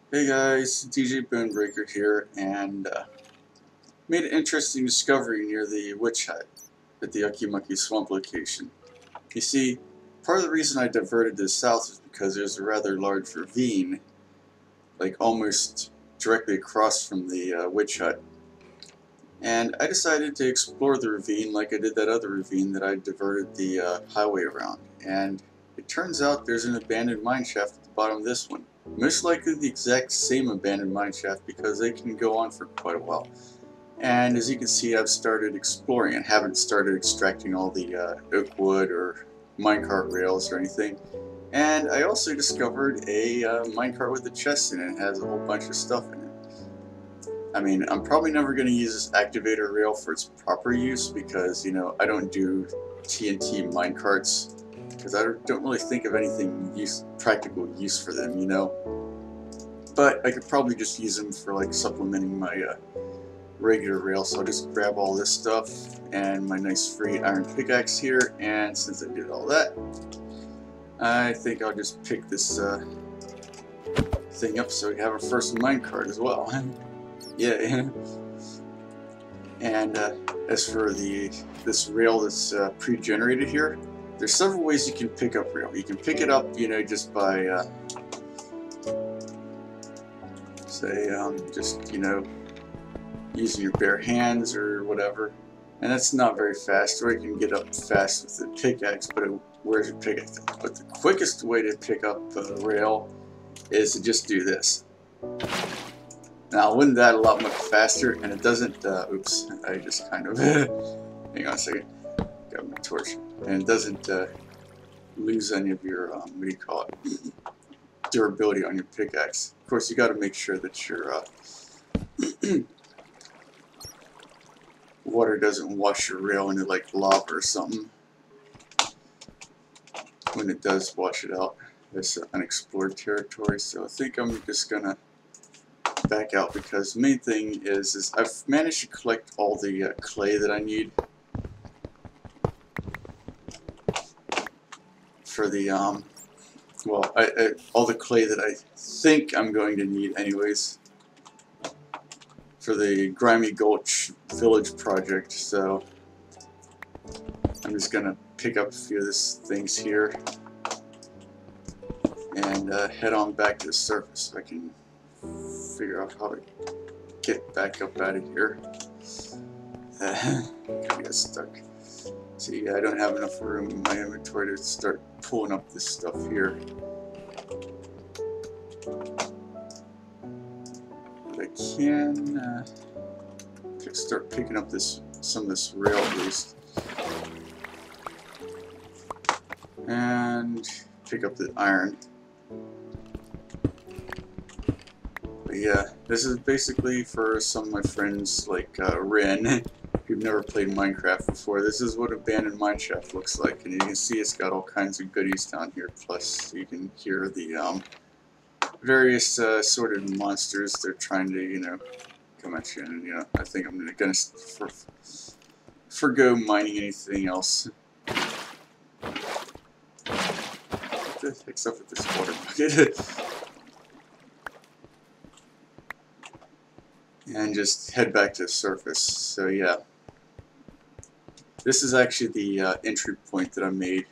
Hey guys, DJ Bonebreaker here, and made an interesting discovery near the witch hut at the Ukki-Mukki Swamp location. You see, part of the reason I diverted this south is because there's a rather large ravine, like almost directly across from the witch hut. And I decided to explore the ravine like I did that other ravine that I diverted the highway around. And it turns out there's an abandoned mineshaft at the bottom of this one. Most likely the exact same abandoned mineshaft because they can go on for quite a while. And as you can see, I've started exploring and haven't started extracting all the oak wood or minecart rails or anything. And I also discovered a minecart with a chest in it. It has a whole bunch of stuff in it. I mean, I'm probably never going to use this activator rail for its proper use because, you know, I don't do TNT minecarts because I don't really think of anything practical use for them, you know. But I could probably just use them for like supplementing my regular rail, so I'll just grab all this stuff and my nice free iron pickaxe here, and since I did all that, I think I'll just pick this thing up so we have our first minecart as well. Yeah. And as for this rail that's pre-generated here, there's several ways you can pick up rail. You can pick it up, you know, just by say just, you know, using your bare hands or whatever, and that's not very fast. Or you can get up fast with the pickaxe, but where's your pickaxe? But the quickest way to pick up rail is to just do this. Now, wouldn't that a lot much faster? And it doesn't. Oops, I just kind of hang on a second. Got my torch, and it doesn't lose any of your what do you call it? Durability on your pickaxe. Of course, you got to make sure that your water doesn't wash your rail into like lava or something. When it does wash it out, it's unexplored territory. So I think I'm just gonna back out because the main thing is I've managed to collect all the clay that I need for the well, all the clay that I think I'm going to need anyways for the Grimy Gulch village project. So I'm just gonna pick up a few of these things here and head on back to the surface so I can figure out how to get back up out of here. I got stuck. See, I don't have enough room in my inventory to start pulling up this stuff here. But I can start picking up some of this rail at least, and pick up the iron. But yeah, this is basically for some of my friends like Ren, who've never played Minecraft before. This is what abandoned mineshaft looks like, and you can see it's got all kinds of goodies down here. Plus, you can hear the various assorted monsters they're trying to, you know, come at you. And you know, I think I'm gonna forgo mining anything else. Except for this water bucket. And just head back to the surface. So yeah, this is actually the entry point that I made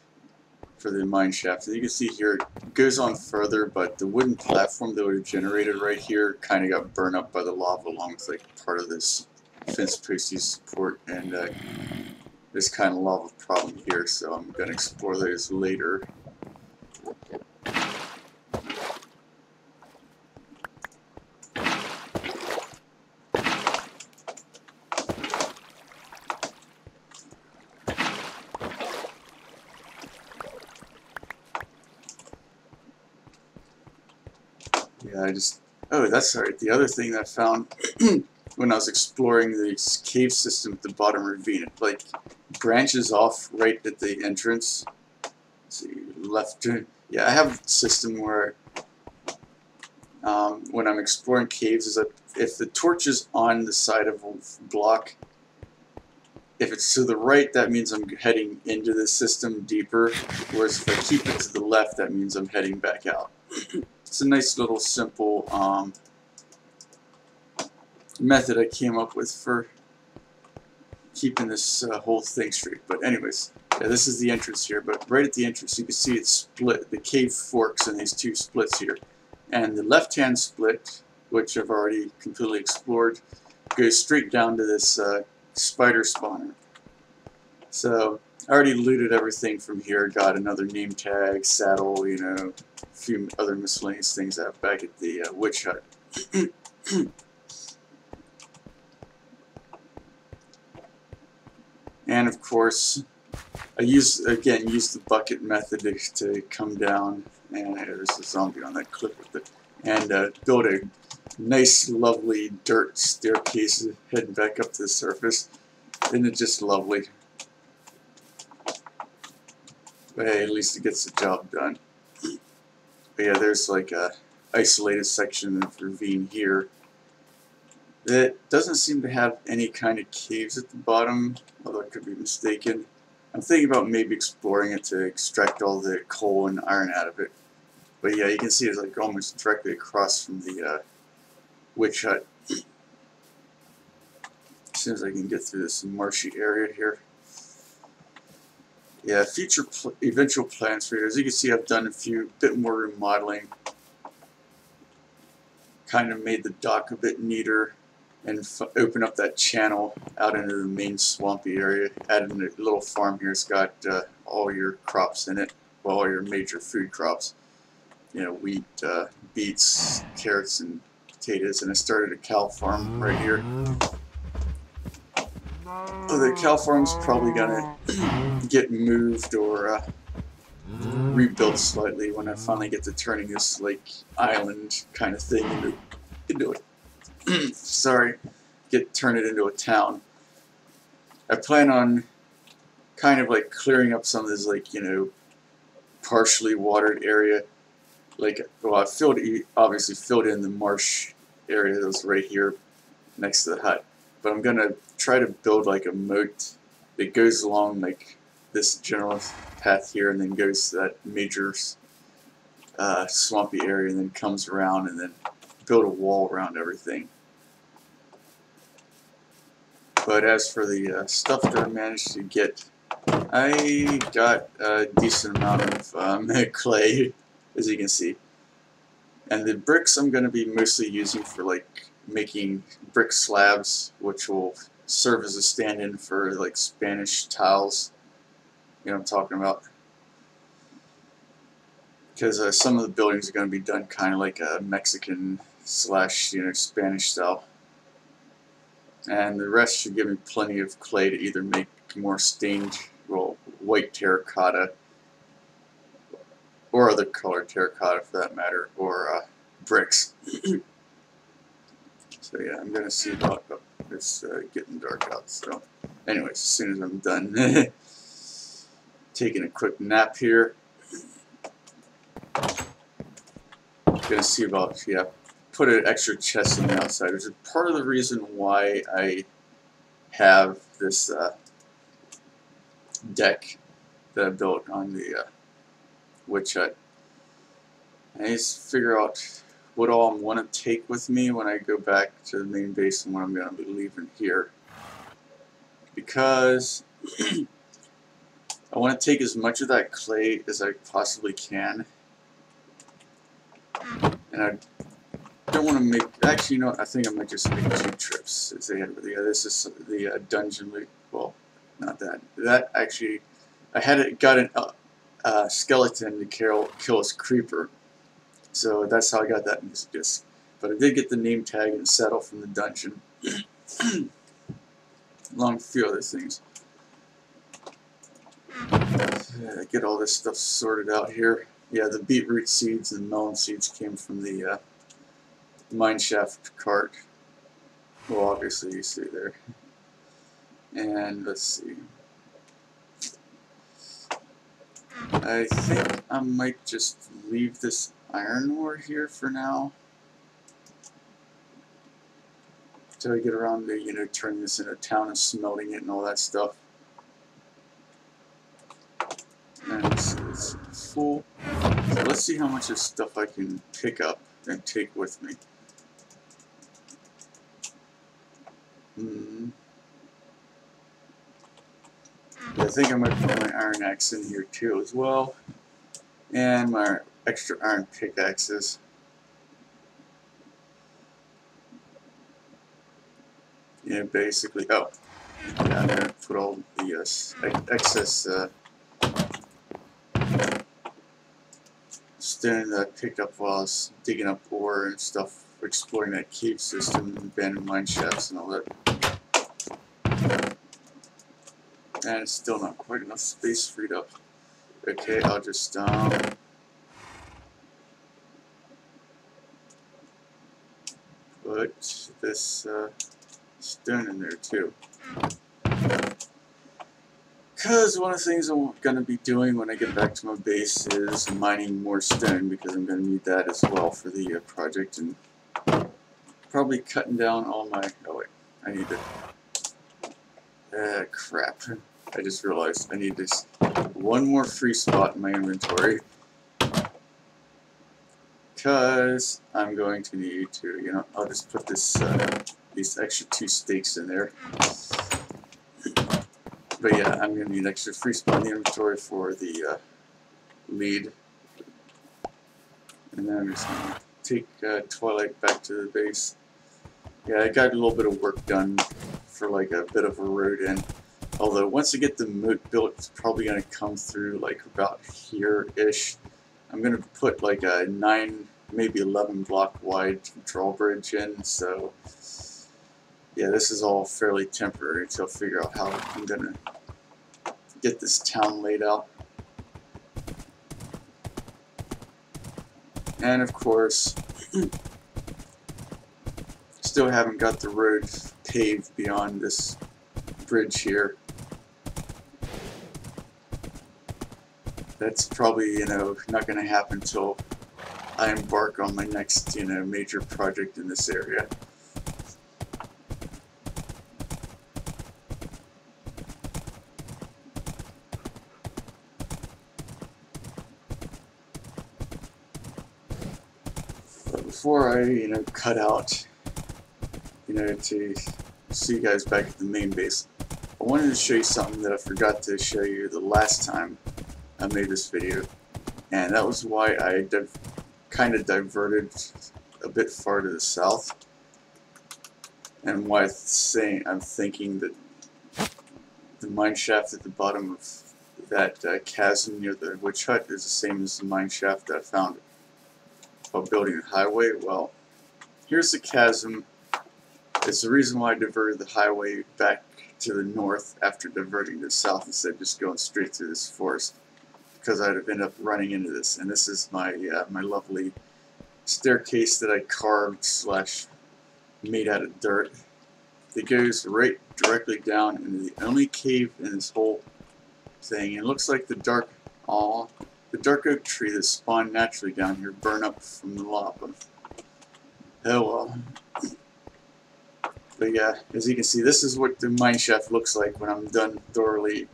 for the mine shaft. As you can see here, it goes on further, but the wooden platform that would have generated right here kind of got burned up by the lava along with like part of this fence post you support, and this kind of lava problem here, so I'm going to explore those later. Yeah, oh, that's right. The other thing that I found when I was exploring the cave system at the bottom ravine, it like branches off right at the entrance. Let's see, left. Yeah, I have a system where when I'm exploring caves, is that if the torch is on the side of a block, if it's to the right, that means I'm heading into the system deeper, whereas if I keep it to the left, that means I'm heading back out. It's a nice little simple method I came up with for keeping this whole thing straight. But anyways, yeah, this is the entrance here. But right at the entrance, you can see it's split. The cave forks in these two splits here. And the left-hand split, which I've already completely explored, goes straight down to this spider spawner. So I already looted everything from here. Got another name tag, saddle, you know, a few other miscellaneous things I have back at the witch hut. And of course, I use the bucket method to come down, and there's a zombie on that cliff with it, and build a nice, lovely dirt staircase heading back up to the surface. Isn't it just lovely? But hey, at least it gets the job done. But yeah, there's like a isolated section of ravine here that doesn't seem to have any kind of caves at the bottom, although I could be mistaken. I'm thinking about maybe exploring it to extract all the coal and iron out of it. But yeah, you can see it's like almost directly across from the witch hut. As soon as I can get through this marshy area here. Yeah, eventual plans for here. As you can see, I've done a bit more remodeling. Kind of made the dock a bit neater. And open up that channel out into the main swampy area. Added a little farm here. It's got all your crops in it. Well, all your major food crops. You know, wheat, beets, carrots, and potatoes. And I started a cow farm right here. Oh, the cow farm's probably gonna get moved or rebuilt slightly when I finally get to turning this like island kind of thing into it. Sorry, turn it into a town. I plan on kind of like clearing up some of this, like, you know, partially watered area. Like, well, I obviously filled in the marsh area that was right here next to the hut. But I'm gonna try to build like a moat that goes along like this general path here, and then goes to that major swampy area, and then comes around, and then build a wall around everything. But as for the stuff that I managed to get, I got a decent amount of clay, as you can see. And the bricks I'm going to be mostly using for like making brick slabs, which will serve as a stand-in for like Spanish tiles. You know what I'm talking about? Because some of the buildings are going to be done kind of like a Mexican / you know, Spanish style. And the rest should give me plenty of clay to either make more stained, well, white terracotta, or other colored terracotta for that matter, or bricks. So yeah, I'm gonna see about it's getting dark out. So, anyways, as soon as I'm done taking a quick nap here, gonna see about put an extra chest on the outside, which is part of the reason why I have this deck that I built on the witch hut. I need to figure out what all I want to take with me when I go back to the main base and what I'm going to be leaving here. Because I want to take as much of that clay as I possibly can. And I don't want to make, actually, you know what, I think I might just make 2 trips. As they had, yeah, this is the dungeon loot. Well, not that. That actually, got a skeleton to kill this creeper. So that's how I got that music disc. But I did get the name tag and saddle from the dungeon. Along with a few other things. Get all this stuff sorted out here. Yeah, the beetroot seeds and melon seeds came from the mineshaft cart. Well, obviously you see there. And let's see. I think I might just leave this iron ore here for now. Till I get around to, you know, turning this into a town and smelting it and all that stuff. And it's full. So let's see how much of stuff I can pick up and take with me. Yeah, I think I might put my iron axe in here too as well. And my extra iron pickaxes. Yeah, basically. Oh, yeah, I'm gonna put all the excess stone that I picked up while I was digging up ore and stuff, exploring that cave system, abandoned mine shafts, and all that. And it's still not quite enough space freed up. Okay, I'll just put this stone in there too. Because one of the things I'm going to be doing when I get back to my base is mining more stone, because I'm going to need that as well for the project, and probably cutting down all my... Oh wait, I need to... crap. I just realized I need this one more free spot in my inventory, because I'm going to need to, you know, I'll just put this these extra 2 stakes in there. But yeah, I'm going to need an extra free spot in the inventory for the lead. And then I'm just going to take Twilight back to the base. Yeah, I got a little bit of work done for like a bit of a road in. Although once I get the moat built, it's probably going to come through like about here-ish. I'm going to put like a 9, maybe 11 block wide drawbridge in, so yeah, this is all fairly temporary until I figure out how I'm going to get this town laid out. And of course, still haven't got the road paved beyond this bridge here. That's probably, you know, not going to happen until I embark on my next, you know, major project in this area. But before I, you know, cut out, you know, to see you guys back at the main base, I wanted to show you something that I forgot to show you the last time I made this video, and that was why I kind of diverted a bit far to the south, and why I'm thinking that the mine shaft at the bottom of that chasm near the witch hut is the same as the mine shaft that I found while building the highway. Well, here's the chasm. It's the reason why I diverted the highway back to the north after diverting to the south instead of just going straight through this forest, because I'd have ended up running into this. And this is my my lovely staircase that I carved / made out of dirt. It goes right directly down into the only cave in this whole thing. And it looks like the dark oak tree that spawned naturally down here burned up from the lava. Oh well. But yeah, as you can see, this is what the mineshaft looks like when I'm done thoroughly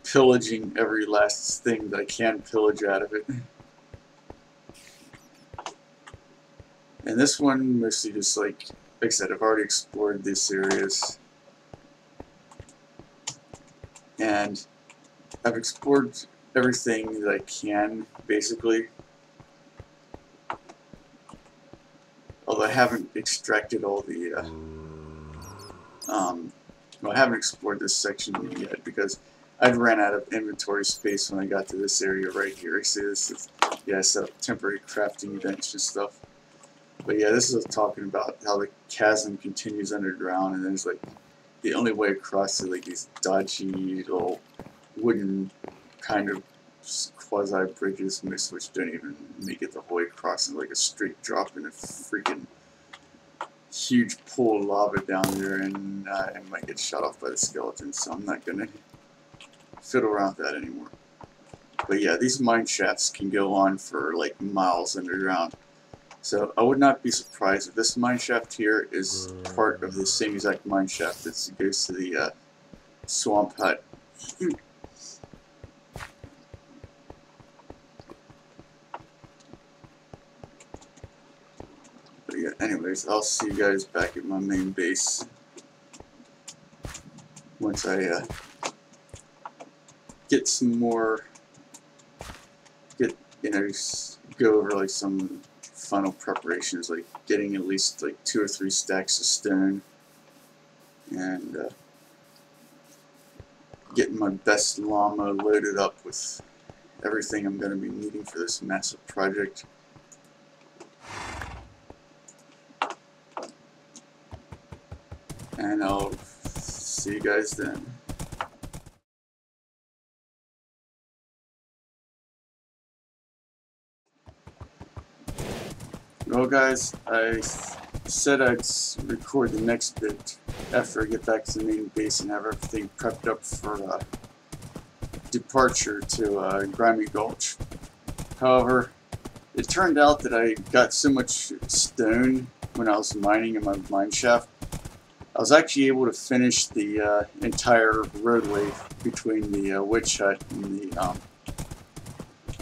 pillaging every last thing that I can pillage out of it. And this one mostly just like I said, I've already explored these areas, and I've explored everything that I can basically. Although I haven't extracted all the well, I haven't explored this section yet because I'd ran out of inventory space when I got to this area right here. See, this is, yeah, I set up temporary crafting bench and stuff. But yeah, this is talking about how the chasm continues underground, and there's like the only way across is like these dodgy little wooden kind of quasi bridges, most of which don't even make it the whole way across, and like a straight drop in a freaking huge pool of lava down there, and I might get shot off by the skeletons, so I'm not gonna fiddle around with that anymore. But yeah, these mine shafts can go on for like miles underground, so I would not be surprised if this mine shaft here is part of the same exact mine shaft that goes to the swamp hut. yeah, anyways, I'll see you guys back at my main base once I get some more, go over like some final preparations, like getting at least like 2 or 3 stacks of stone, and getting my best llama loaded up with everything I'm going to be needing for this massive project. And I'll see you guys then. Well guys, I said I'd record the next bit after I get back to the main base and have everything prepped up for departure to Grimy Gulch. However, it turned out that I got so much stone when I was mining in my mineshaft, I was actually able to finish the entire roadway between the witch hut and the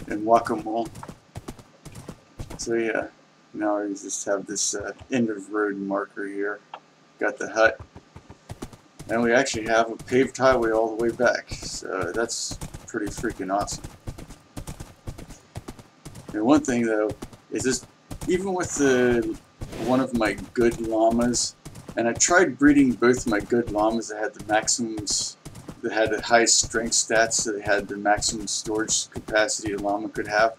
and Ukki-Mukki. So yeah, now I just have this end of road marker here. Got the hut, and we actually have a paved highway all the way back. So that's pretty freaking awesome. And one thing though is this, even with one of my good llamas. And I tried breeding both my good llamas that had the maximums, that had the highest strength stats, so they had the maximum storage capacity a llama could have.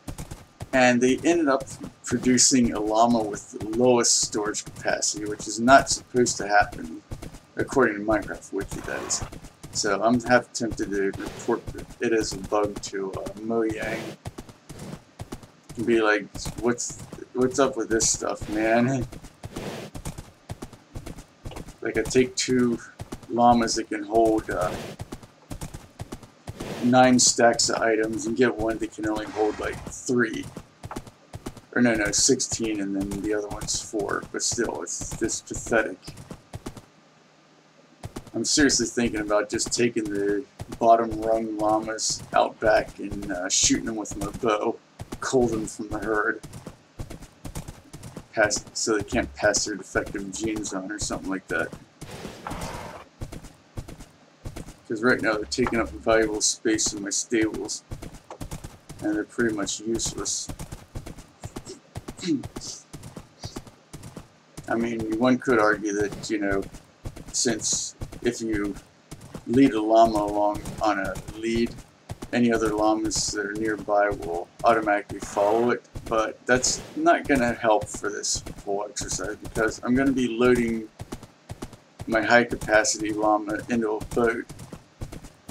And they ended up producing a llama with the lowest storage capacity, which is not supposed to happen, according to Minecraft Wiki, that is. So I'm half tempted to report it as a bug to Mojang. And be like, what's up with this stuff, man? Like, I take 2 llamas that can hold 9 stacks of items and get one that can only hold like 3. Or no, 16, and then the other one's 4. But still, it's this pathetic. I'm seriously thinking about just taking the bottom rung llamas out back and shooting them with my bow, cull them from the herd. So they can't pass their defective genes on or something like that. Because right now they're taking up valuable space in my stables and they're pretty much useless. I mean, one could argue that, you know, since if you lead a llama along on a lead, any other llamas that are nearby will automatically follow it, but that's not going to help for this whole exercise because I'm going to be loading my high capacity llama into a boat,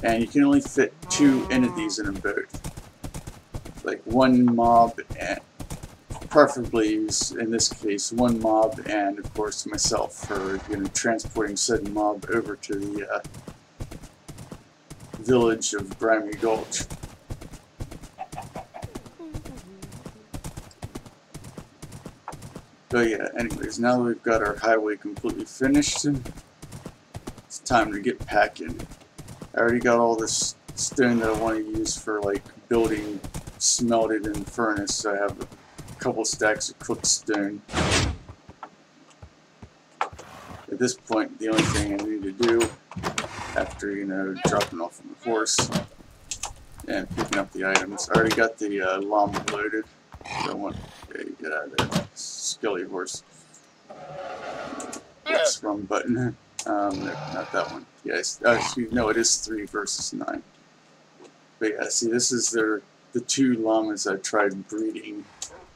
and you can only fit 2 entities in a boat. Like one mob, and preferably in this case 1 mob and of course myself for, you know, transporting said mob over to the village of Grimy Gulch. But yeah, anyways, now that we've got our highway completely finished, it's time to get packing. I already got all this stone that I want to use for like building smelted in the furnace, so I have a couple stacks of cooked stone. At this point, the only thing I need to do after, you know, dropping off on the horse and picking up the items. I already got the llama loaded. So I want to get out of there. Skelly horse. Oops, wrong button. No, not that one. Yes, actually, no, it is 3 versus 9. But yeah, see, this is the 2 llamas I tried breeding.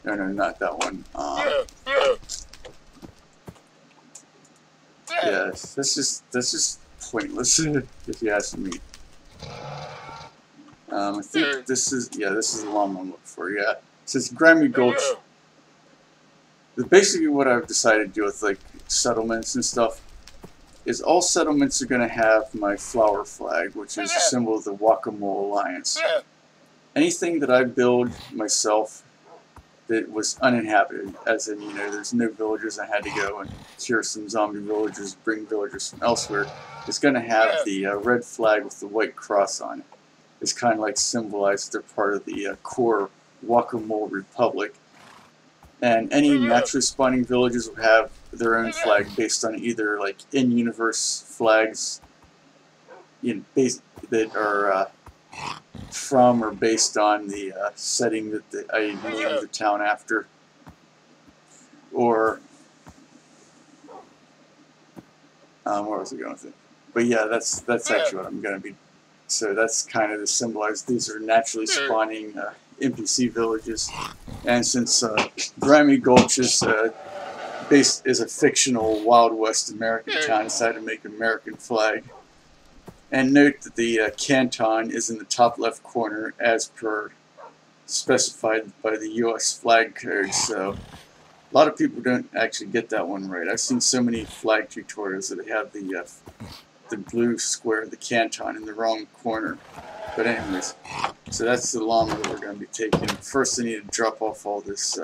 No, not that one. Yeah, that's just pointless, if you ask me. I think this is the llama I'm looking for. Yeah, it says Grimy Gulch. Basically, what I've decided to do with like settlements and stuff is all settlements are going to have my flower flag, which is a symbol of the Ukki-Mukki Alliance. Anything that I build myself that was uninhabited, as in, you know, there's no villagers, I had to go and cure some zombie villagers, bring villagers from elsewhere, it's going to have the red flag with the white cross on it. It's kind of like symbolized they're part of the core Ukki-Mukki Republic. And any naturally spawning villages will have their own flag based on either like in-universe flags, that are from or based on the setting that I named the town after, or where was I going with it? But yeah, that's actually what I'm going to be. So that's kind of to symbolize these are naturally spawning NPC villages, and since Grimy Gulch is is a fictional Wild West American town, I decided to make an American flag. And note that the canton is in the top left corner as per specified by the U.S. flag code, so a lot of people don't actually get that one right. I've seen so many flag tutorials that they have the blue square, the canton, in the wrong corner. But anyways, so that's the llama that we're going to be taking. First I need to drop off all this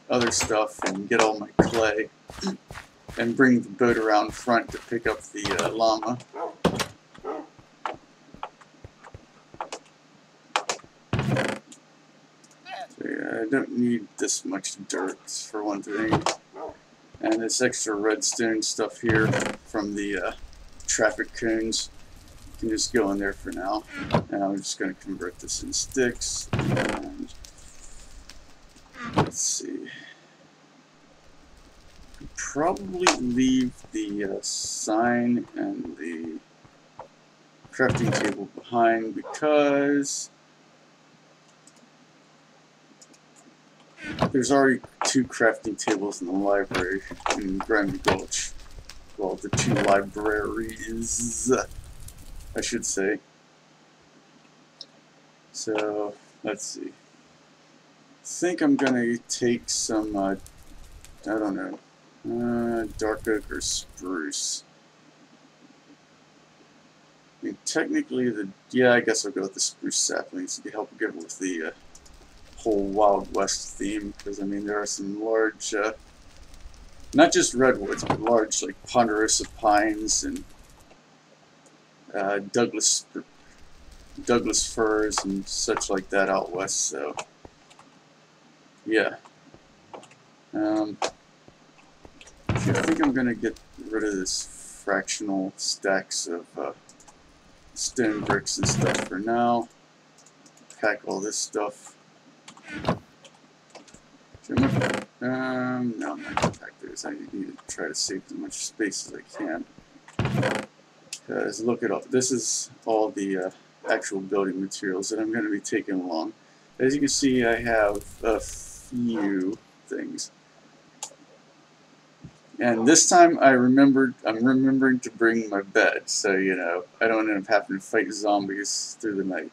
other stuff and get all my clay and bring the boat around front to pick up the llama. So yeah, I don't need this much dirt for one thing. And this extra redstone stuff here from the traffic cones can just go in there for now. And I'm just going to convert this in sticks. And let's see. Probably leave the sign and the crafting table behind because there's already 2 crafting tables in the library in Grimy Gulch. Well, the 2 libraries, I should say. So, let's see. I think I'm gonna take some, I don't know, dark oak or spruce. I mean, technically, yeah, I guess I'll go with the spruce saplings to help get with the whole Wild West theme, because I mean there are some large, not just redwoods, but large like ponderosa pines and Douglas firs and such like that out west. So yeah, I think I'm gonna get rid of this fractional stacks of stone bricks and stuff for now. Pack all this stuff. No, I'm not going to pack those. I need to try to save as much space as I can. Because look at all, this is all the actual building materials that I'm going to be taking along. As you can see, I have a few things. And this time I'm remembering to bring my bed, so you know, I don't end up having to fight zombies through the night.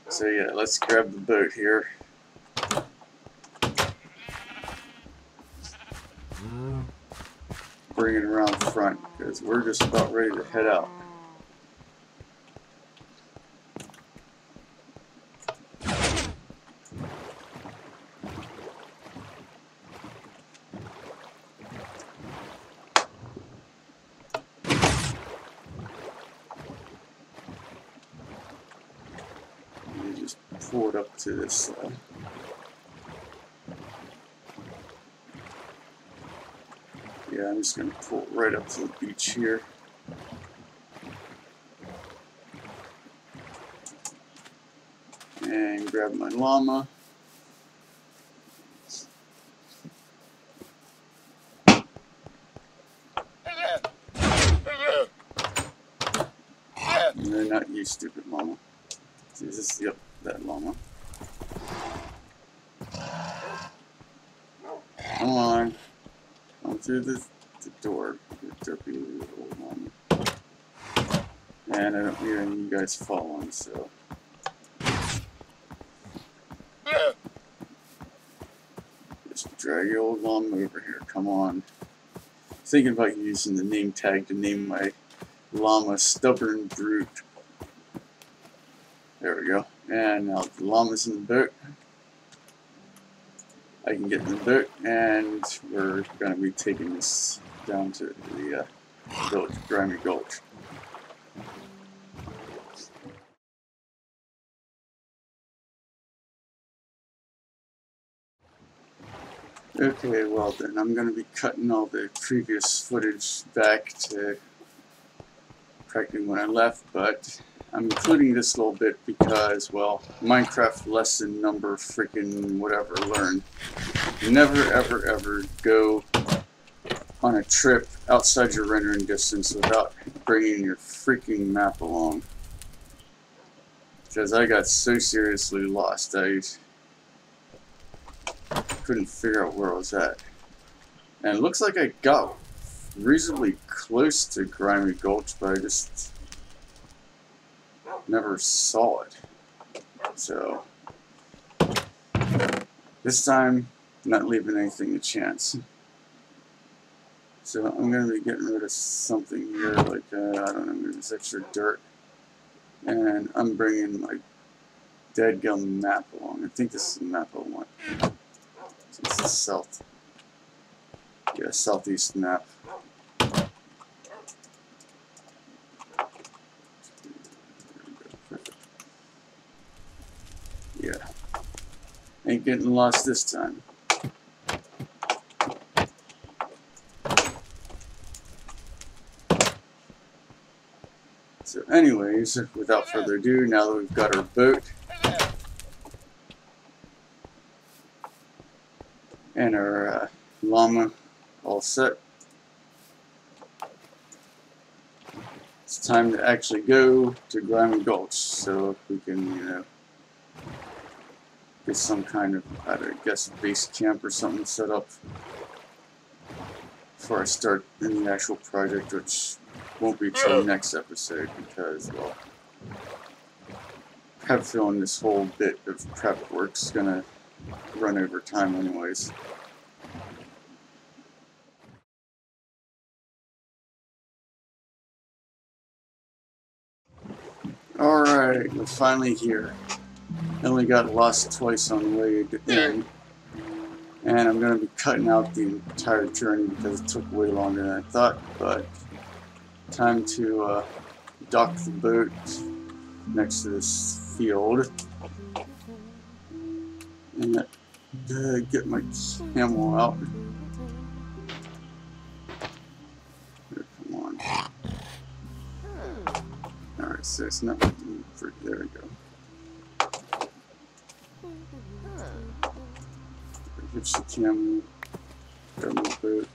So yeah, let's grab the boat here. Bring it around front, because we're just about ready to head out. Just pull it up to this yeah, I'm just going to pull it right up to the beach here. And grab my llama. No, not you, stupid llama. This is, yep, that llama. Come on. Come through the door. You derpy little llama. And I don't need any of you guys following, so. Just drag your old llama over here. Come on. Thinking about using the name tag to name my llama Stubborn Brute. There we go. And now the llama's in the boat. I can get in the boat, and we're going to be taking this down to the village, Grimy Gulch. Okay, well then, I'm going to be cutting all the previous footage back to practically when I left, but I'm including this little bit because, well, Minecraft lesson number freaking whatever learned. Never ever ever go on a trip outside your rendering distance without bringing your freaking map along. Because I got so seriously lost, I couldn't figure out where I was at. And it looks like I got reasonably close to Grimy Gulch, but I just never saw it. So this time, not leaving anything to chance. So I'm going to be getting rid of something here, like, I don't know, maybe this extra dirt. And I'm bringing my dadgum map along. I think this is the map I want. So it's the south. Yeah, southeast map. Yeah. Ain't getting lost this time. So anyways, without further ado, now that we've got our boat and our llama all set, it's time to actually go to Grimy Gulch so we can, you know, get some kind of, I guess, base camp or something set up before I start in the actual project, which won't be till next episode because, well, I have a feeling this whole bit of prep work's gonna run over time anyways. Alright, we're finally here. I only got lost twice on the way in, and I'm going to be cutting out the entire journey because it took way longer than I thought, but time to dock the boat next to this field and get my camel out. Here, come on. Alright, so it's not for, there we go. Hitch the camel, grab my boat.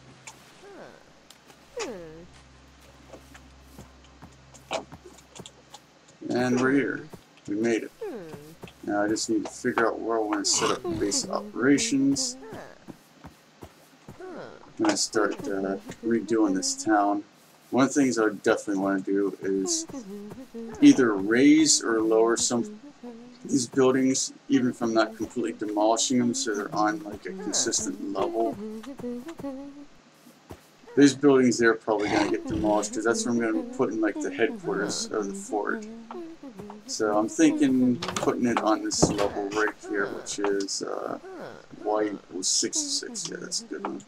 And we're here. We made it. Now I just need to figure out where I want to set up base operations. When I start redoing this town. One of the things I definitely want to do is either raise or lower some of these buildings, even if I'm not completely demolishing them, so they're on like a consistent level. These buildings there are probably going to get demolished because that's where I'm going to be putting like the headquarters of the fort. So I'm thinking putting it on this level right here, which is y equals 66. Yeah, that's a good one.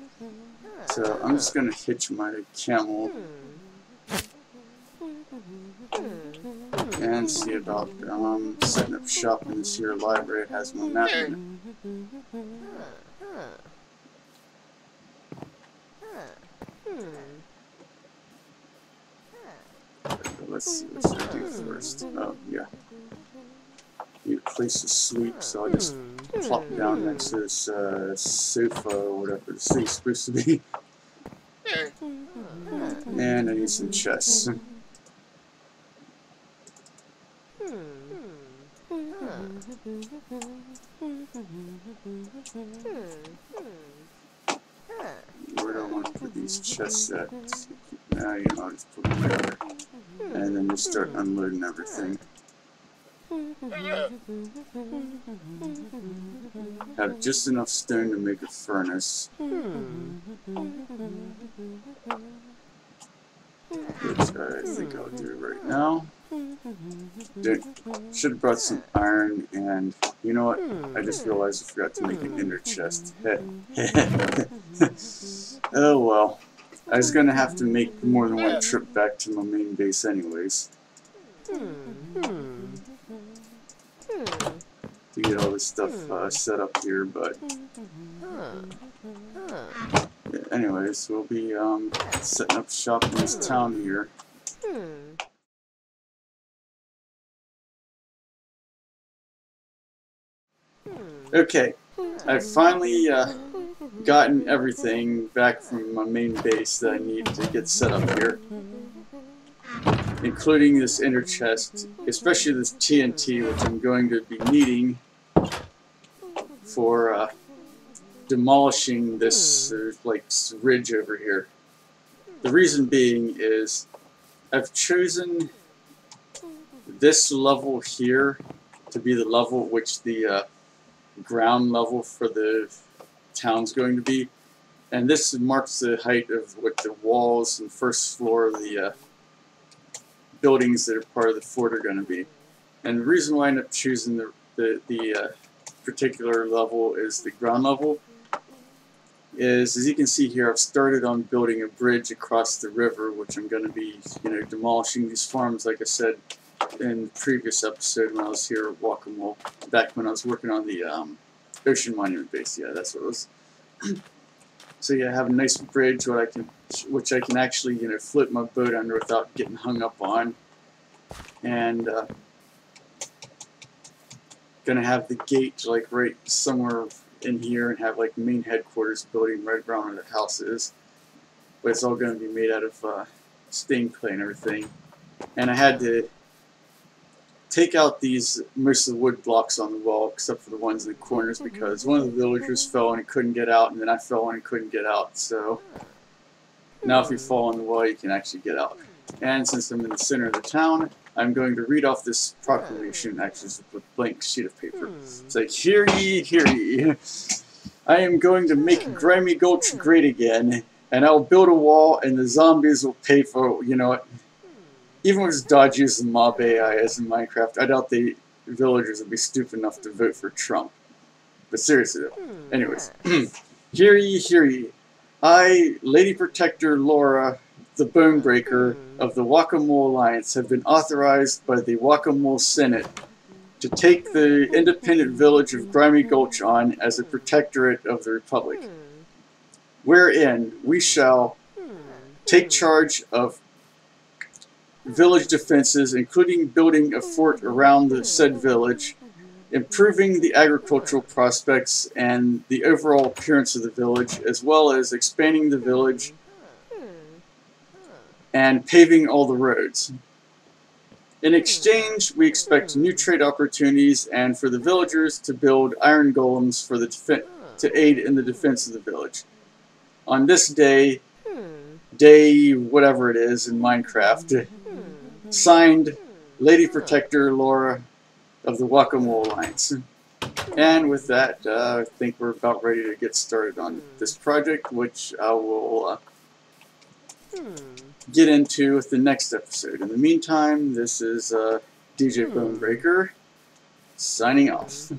So I'm just going to hitch my camel and see about setting up shop in this here library. It has my map in it. Let's see what I do first. Oh, yeah. Need a place to sleep, so I'll just plop down next to this sofa or whatever this thing's supposed to be. And I need some chests. Where do I want to put these chests at? Now, you know, I'll just put them there. And then just start unloading everything. Have just enough stone to make a furnace. Which I think I'll do right now. Should have brought some iron, and you know what? I just realized I forgot to make an inner chest. Oh well. I was gonna have to make more than one trip back to my main base anyways. To get all this stuff set up here, but Anyways, we'll be setting up shop in this town here. Okay, I've finally gotten everything back from my main base that I need to get set up here, including this inner chest, especially this TNT, which I'm going to be needing for demolishing this like ridge over here. The reason being is I've chosen this level here to be the level which the ground level for the town's going to be, and this marks the height of what the walls and first floor of the buildings that are part of the fort are going to be. And the reason why I ended up choosing the particular level is the ground level is, as you can see here, I've started on building a bridge across the river, which I'm going to be, demolishing these farms, like I said in the previous episode when I was here at Ukki-Mukki, back when I was working on the ocean monument base. Yeah, that's what it was. So yeah, I have a nice bridge which I can actually flip my boat under without getting hung up on, and gonna have the gate like right somewhere in here and have like the main headquarters building right around where the house is. But it's all gonna be made out of stained clay and everything. And I had to take out most of the wood blocks on the wall, except for the ones in the corners, because one of the villagers fell and he couldn't get out, and then I fell and couldn't get out. So now if you fall on the wall, you can actually get out. And since I'm in the center of the town, I'm going to read off this proclamation, actually with a blank sheet of paper. It's like, hear ye, hear ye. I am going to make Grimy Gulch great again, and I'll build a wall, and the zombies will pay for, even with as dodgy as the mob AI is in Minecraft, I doubt the villagers would be stupid enough to vote for Trump. But seriously though. Anyways. Hear ye, hear ye. I, Lady Protector Laura, the Bonebreaker of the Ukki-Mukki Alliance, have been authorized by the Ukki-Mukki Senate to take the independent village of Grimy Gulch on as a protectorate of the Republic, wherein we shall take charge of village defenses, including building a fort around the said village, improving the agricultural prospects and the overall appearance of the village, as well as expanding the village and paving all the roads. In exchange, we expect new trade opportunities and for the villagers to build iron golems for the to aid in the defense of the village. On this day whatever it is in Minecraft, signed, Lady Protector Laura of the Ukki-Mukki Alliance. And with that, I think we're about ready to get started on this project, which I will get into with the next episode. In the meantime, this is DJ Bonebreaker, signing off.